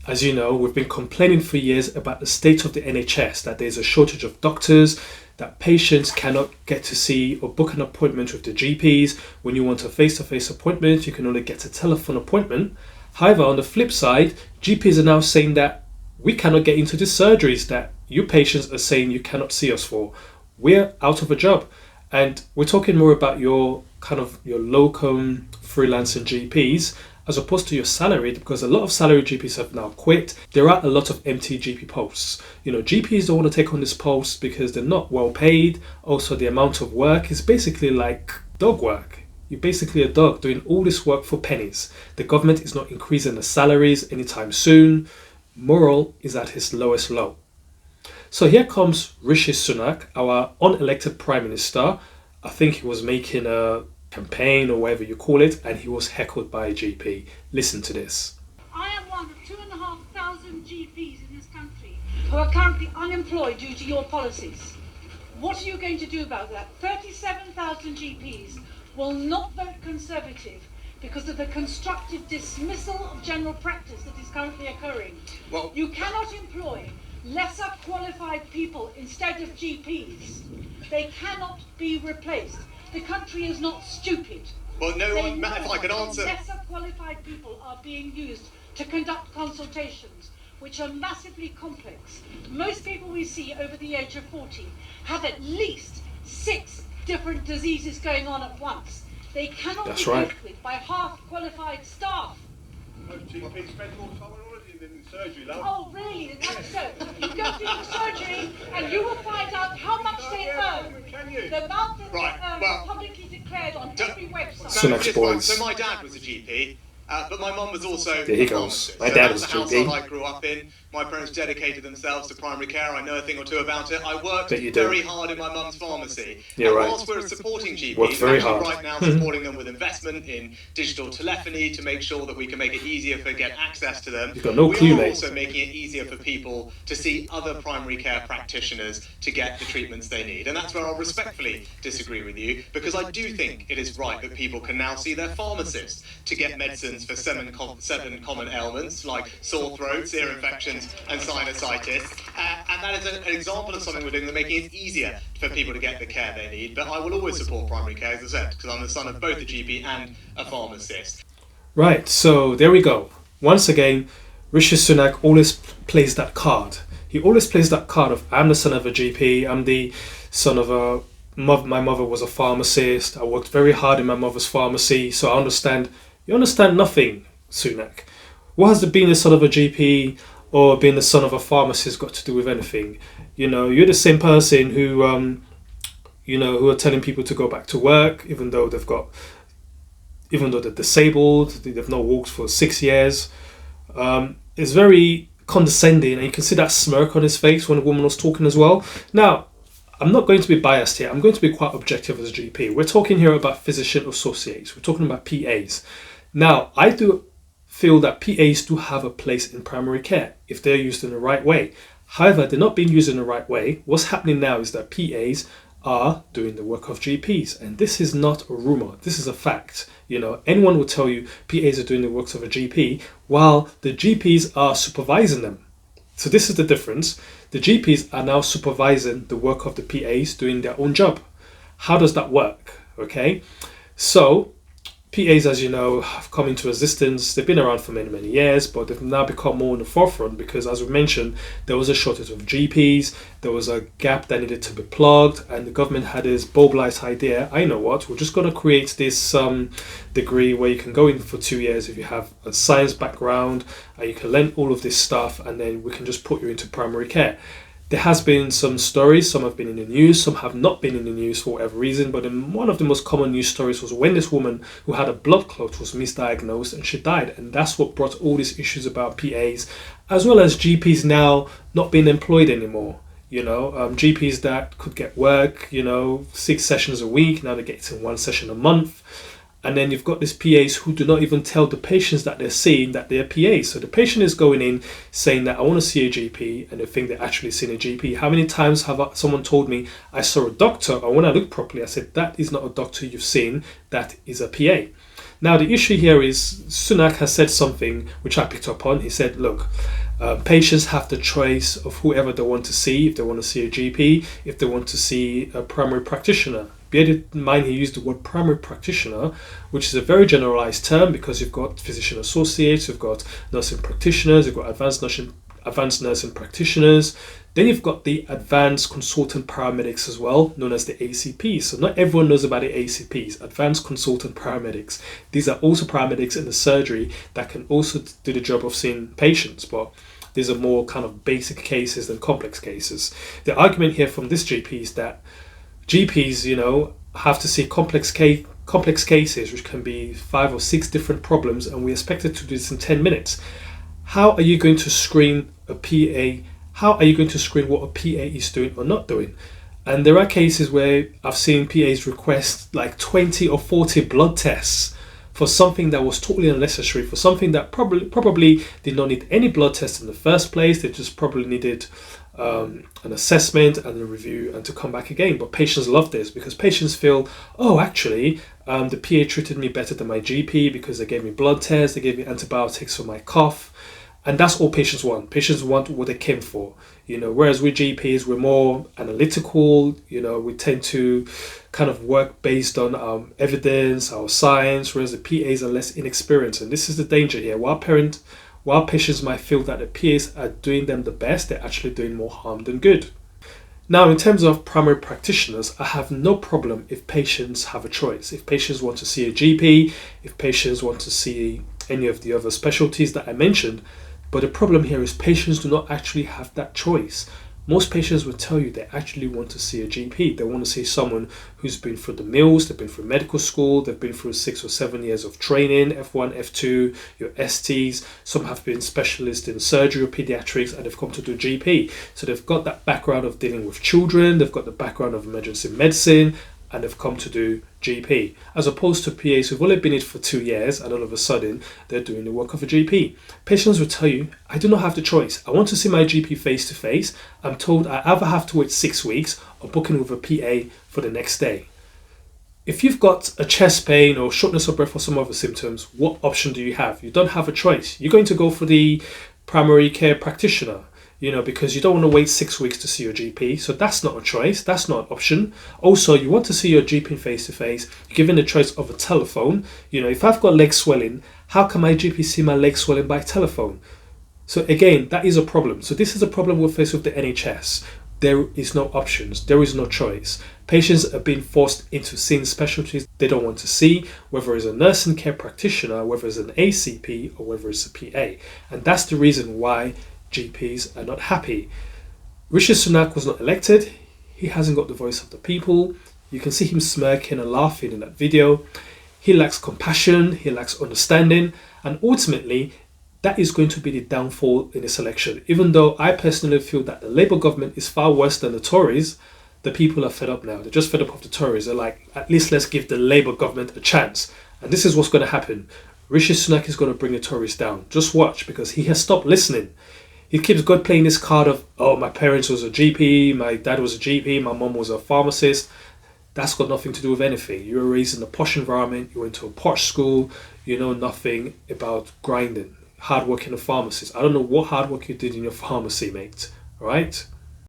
As you know, we've been complaining for years about the state of the NHS, that there's a shortage of doctors, that patients cannot get to see or book an appointment with the GPs. When you want a face-to-face appointment, you can only get a telephone appointment. However, on the flip side, GPs are now saying that we cannot get into the surgeries that you patients are saying you cannot see us for. We're out of a job. And we're talking more about your locum freelancing GPs as opposed to your salaried, because a lot of salaried GPs have now quit. There are a lot of empty GP posts. GPs don't want to take on this post because they're not well paid. Also, the amount of work is basically like dog work. You're basically a dog doing all this work for pennies. The government is not increasing the salaries anytime soon. Morale is at its lowest low. So here comes Rishi Sunak, our unelected Prime Minister. I think he was making a campaign or whatever you call it, and he was heckled by a GP. Listen to this. I am one of 2,500 GPs in this country who are currently unemployed due to your policies. What are you going to do about that? 37,000 GPs will not vote Conservative because of the constructive dismissal of general practice that is currently occurring. Well, you cannot employ lesser qualified people instead of GPs. They cannot be replaced. The country is not stupid. Well, no one, if I could answer. Lesser qualified people are being used to conduct consultations, which are massively complex. Most people we see over the age of 40 have at least 6 different diseases going on at once. They cannot be dealt with by half-qualified staff. Most GPs spend more time on holiday than in surgery, love. Oh, really? That's so. You go through the surgery and you will find out how much they earn. The amount that they earn is publicly declared on every website. So my dad was a GP. But my mum was also there he goes. My dad was a GP. That's the household I grew up in. My parents dedicated themselves to primary care. I know a thing or two about it. I worked very hard in my mum's pharmacy. Yeah, and right. whilst we're supporting GPs, worked very hard. Right now supporting them with investment in digital telephony to make sure that we can make it easier to get access to them. You've got no clue, we are mate. also making it easier for people to see other primary care practitioners to get the treatments they need. And that's where I'll respectfully disagree with you, because I do think it is right that people can now see their pharmacist to get medicines for 7 common ailments like sore throats, ear infections and sinusitis. And that is an example of something we're doing that making it easier for people to get the care they need. But I will always support primary care, as I said, because I'm the son of both a GP and a pharmacist. Right, so there we go. Once again, Rishi Sunak always plays that card. He always plays that card of, I'm the son of a GP, I'm the son of my mother was a pharmacist, I worked very hard in my mother's pharmacy, so I understand. You understand nothing, Sunak. What has being the son of a GP or being the son of a pharmacist got to do with anything? You're the same person who are telling people to go back to work, even though they're disabled, they've not walked for 6 years. It's very condescending, and you can see that smirk on his face when the woman was talking as well. Now, I'm not going to be biased here. I'm going to be quite objective as a GP. We're talking here about physician associates. We're talking about PAs. Now, I do feel that PAs do have a place in primary care if they're used in the right way. However, they're not being used in the right way. What's happening now is that PAs are doing the work of GPs, and this is not a rumor. This is a fact. Anyone will tell you PAs are doing the works of a GP while the GPs are supervising them. So this is the difference. The GPs are now supervising the work of the PAs doing their own job. How does that work? Okay, so PAs, as you know, have come into existence. They've been around for many, many years, but they've now become more in the forefront because, as we mentioned, there was a shortage of GPs, there was a gap that needed to be plugged, and the government had this bulb-light idea. I know what, we're just going to create this degree where you can go in for 2 years if you have a science background, and you can learn all of this stuff, and then we can just put you into primary care. There has been some stories, some have been in the news, some have not been in the news for whatever reason, but one of the most common news stories was when this woman who had a blood clot was misdiagnosed and she died, and that's what brought all these issues about PAs, as well as GPs now not being employed anymore. GPs that could get work, 6 sessions a week, now they get in 1 session a month. And then you've got these PAs who do not even tell the patients that they're seeing that they're PAs. So the patient is going in saying that I want to see a GP, and they think they're actually seeing a GP. How many times have someone told me I saw a doctor, or when I looked properly, I said, that is not a doctor you've seen, that is a PA. Now, the issue here is Sunak has said something which I picked up on. He said, look, patients have the choice of whoever they want to see, if they want to see a GP, if they want to see a primary practitioner. Bear in mind, he used the word primary practitioner, which is a very generalized term because you've got physician associates, you've got nursing practitioners, you've got advanced nursing practitioners. Then you've got the Advanced Consultant Paramedics as well, known as the ACPs. So not everyone knows about the ACPs, Advanced Consultant Paramedics. These are also paramedics in the surgery that can also do the job of seeing patients, but these are more kind of basic cases than complex cases. The argument here from this GP is that GPs, have to see complex cases, which can be 5 or 6 different problems, and we expected to do this in 10 minutes. How are you going to screen a PA? How are you going to screen what a PA is doing or not doing? And there are cases where I've seen PAs request like 20 or 40 blood tests for something that was totally unnecessary, for something that probably did not need any blood tests in the first place. They just probably needed an assessment and a review and to come back again. But patients love this because patients feel, oh, actually, the PA treated me better than my GP because they gave me blood tests, they gave me antibiotics for my cough. And that's all patients want. Patients want what they came for, whereas with GPs, we're more analytical, we tend to kind of work based on evidence, our science, whereas the PAs are less inexperienced. And this is the danger here. While patients might feel that the PAs are doing them the best, they're actually doing more harm than good. Now, in terms of primary practitioners, I have no problem if patients have a choice. If patients want to see a GP, if patients want to see any of the other specialties that I mentioned, but the problem here is patients do not actually have that choice. Most patients will tell you they actually want to see a GP. They want to see someone who's been through the mills, they've been through medical school, they've been through 6 or 7 years of training, F1, F2, your STs. Some have been specialists in surgery or pediatrics and they've come to do GP. So they've got that background of dealing with children, they've got the background of emergency medicine, and they've come to do GP, as opposed to PAs who've only been in it for 2 years and all of a sudden they're doing the work of a GP. Patients will tell you, I do not have the choice. I want to see my GP face to face. I'm told I either have to wait 6 weeks or book in with a PA for the next day. If you've got a chest pain or shortness of breath or some other symptoms, what option do you have? You don't have a choice. You're going to go for the primary care practitioner, because you don't want to wait 6 weeks to see your GP. So that's not a choice. That's not an option. Also, you want to see your GP face to face, given the choice of a telephone. If I've got leg swelling, how can my GP see my leg swelling by telephone? So again, that is a problem. So this is a problem we're faced with the NHS. There is no options. There is no choice. Patients are being forced into seeing specialties they don't want to see, whether it's a nursing care practitioner, whether it's an ACP, or whether it's a PA. And that's the reason why GPs are not happy. Rishi Sunak was not elected. He hasn't got the voice of the people. You can see him smirking and laughing in that video. He lacks compassion, he lacks understanding, and ultimately that is going to be the downfall in this election. Even though I personally feel that the Labour government is far worse than the Tories, the people are fed up now. They're just fed up of the Tories. They're like, at least let's give the Labour government a chance. And this is what's going to happen. Rishi Sunak is going to bring the Tories down. Just watch, because he has stopped listening. He keeps God playing this card of, oh, my parents was a GP, my dad was a GP, my mom was a pharmacist. That's got nothing to do with anything. You were raised in a posh environment, you went to a posh school, you know nothing about grinding, hard work in a pharmacist. I don't know what hard work you did in your pharmacy, mate. All right?